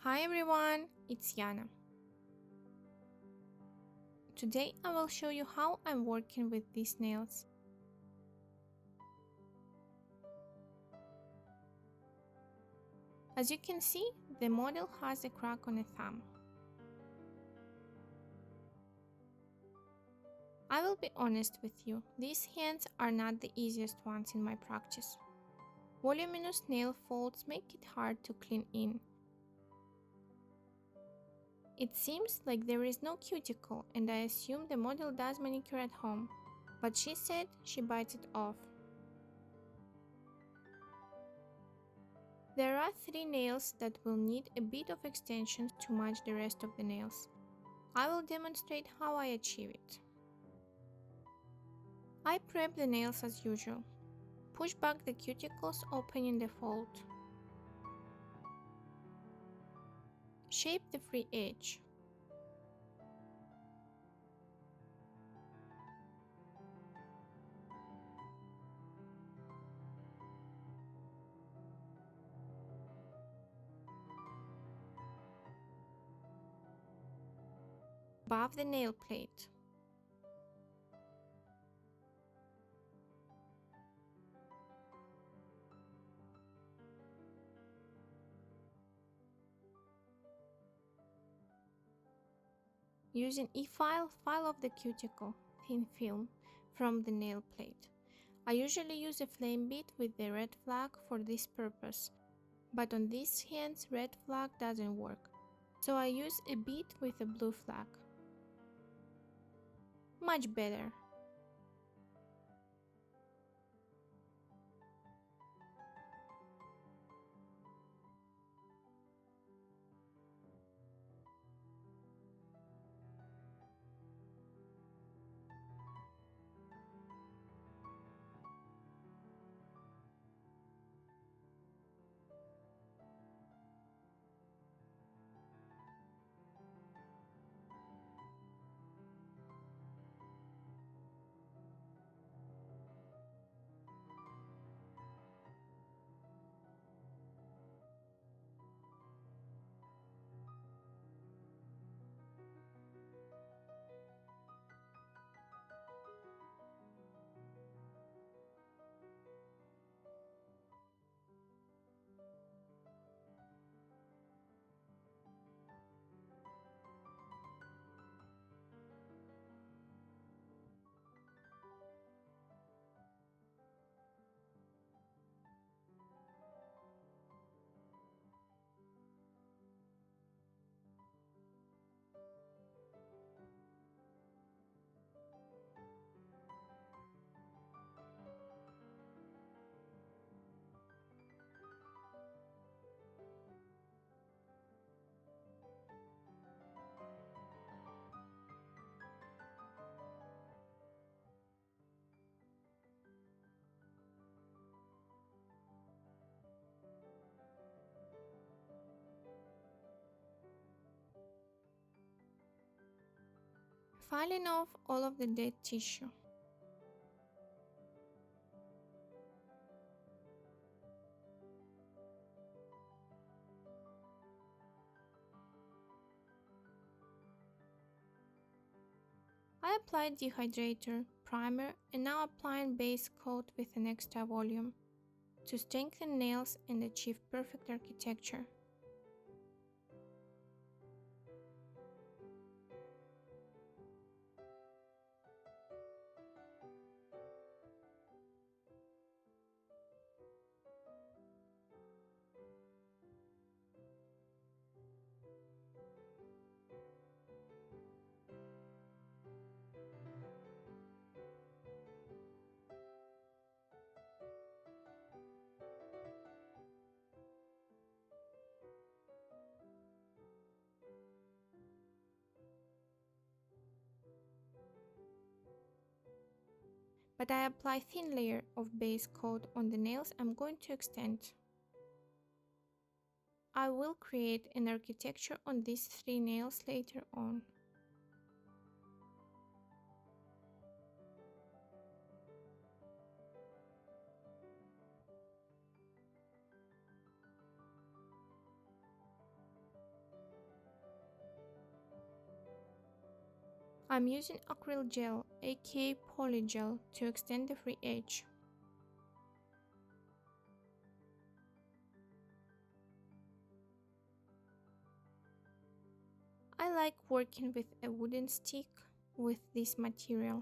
Hi everyone, it's Yana. Today I will show you how I'm working with these nails. As you can see, the model has a crack on a thumb. I will be honest with you, these hands are not the easiest ones in my practice. Voluminous nail folds make it hard to clean in. It seems like there is no cuticle and I assume the model does manicure at home, but she said she bites it off. There are 3 nails that will need a bit of extensions to match the rest of the nails. I will demonstrate how I achieve it. I prep the nails as usual. Push back the cuticles, opening the fold. Shape the free edge. Buff the nail plate. Using E-file, file off the cuticle, thin film, from the nail plate. I usually use a flame bit with the red flag for this purpose, but on these hands red flag doesn't work, so I use a bit with a blue flag. Much better. Filing off all of the dead tissue. I applied dehydrator, primer, and now applying base coat with an extra volume to strengthen nails and achieve perfect architecture. But I apply thin layer of base coat on the nails I'm going to extend. I will create an architecture on these 3 nails later on. I'm using acrylic gel, aka polygel, to extend the free edge. I like working with a wooden stick with this material.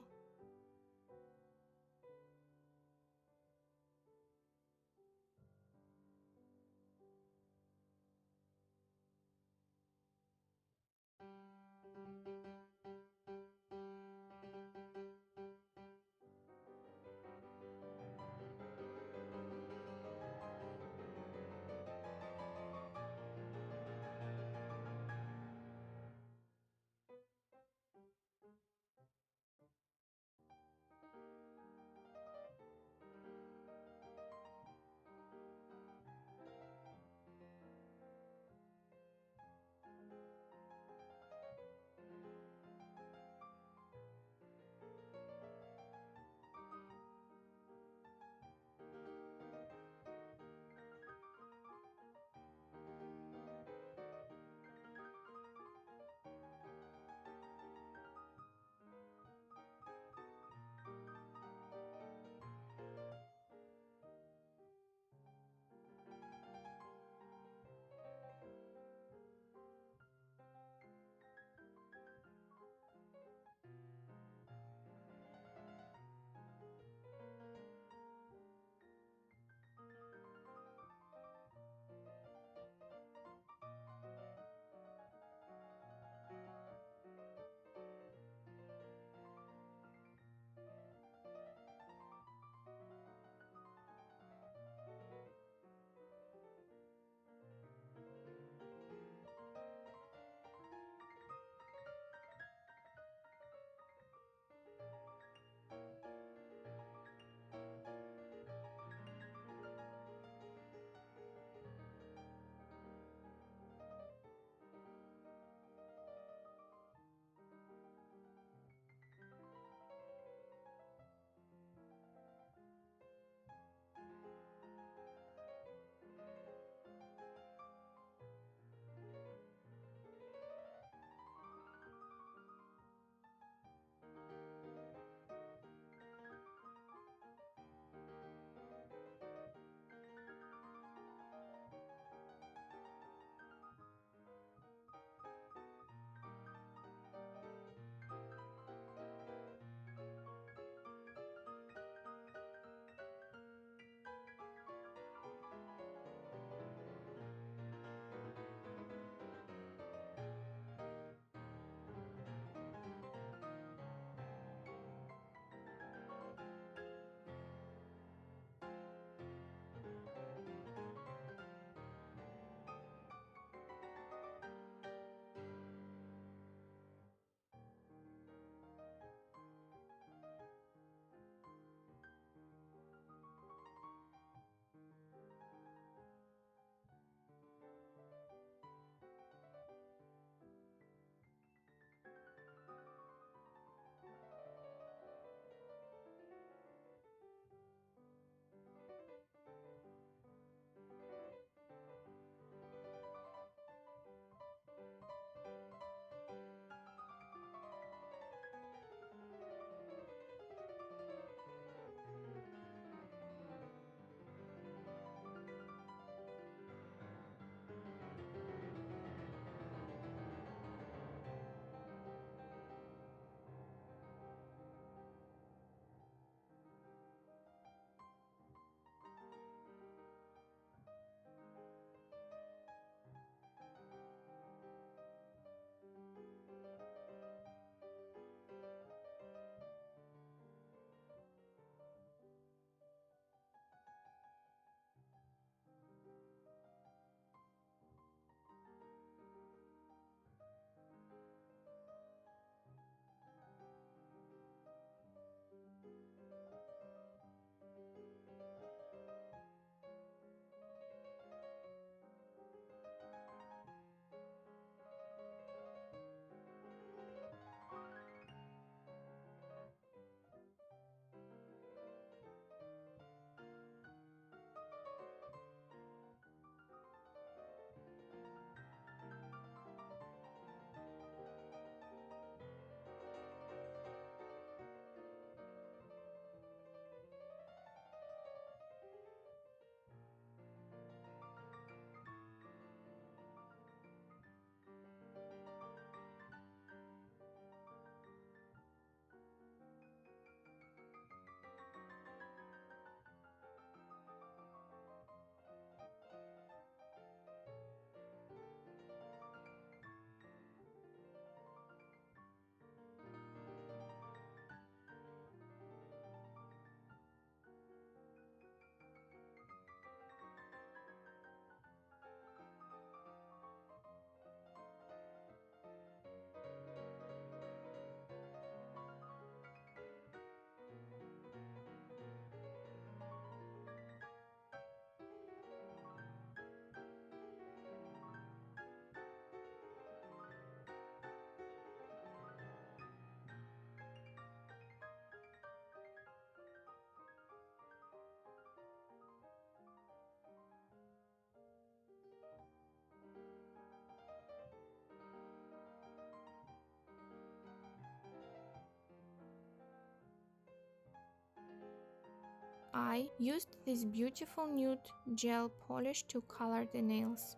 I used this beautiful nude gel polish to color the nails.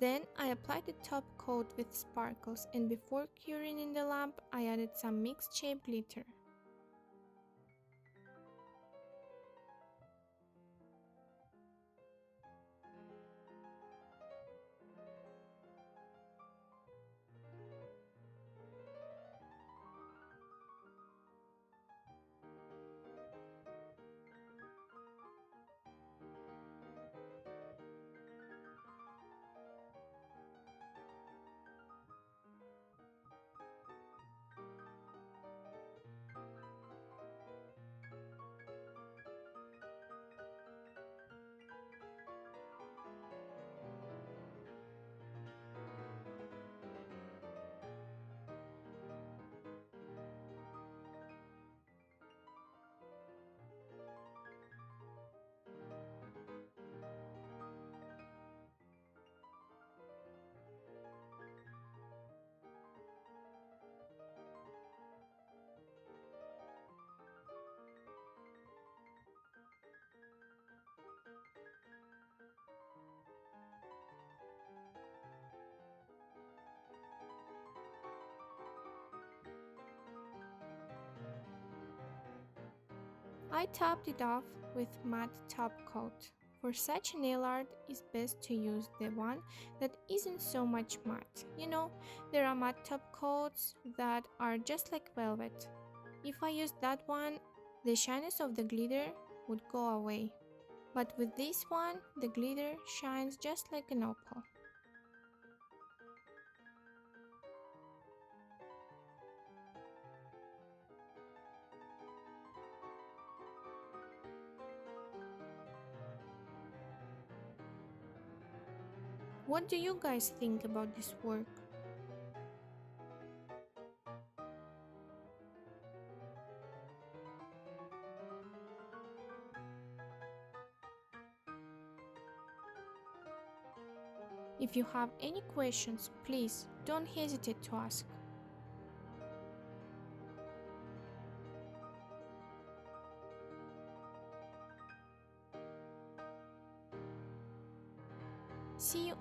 Then I applied the top coat with sparkles, and before curing in the lamp, I added some mixed shape glitter. I topped it off with matte top coat. For such nail art, it's best to use the one that isn't so much matte. There are matte top coats that are just like velvet. If I used that one, the shyness of the glitter would go away. But with this one, the glitter shines just like an opal. What do you guys think about this work? If you have any questions, please don't hesitate to ask. See you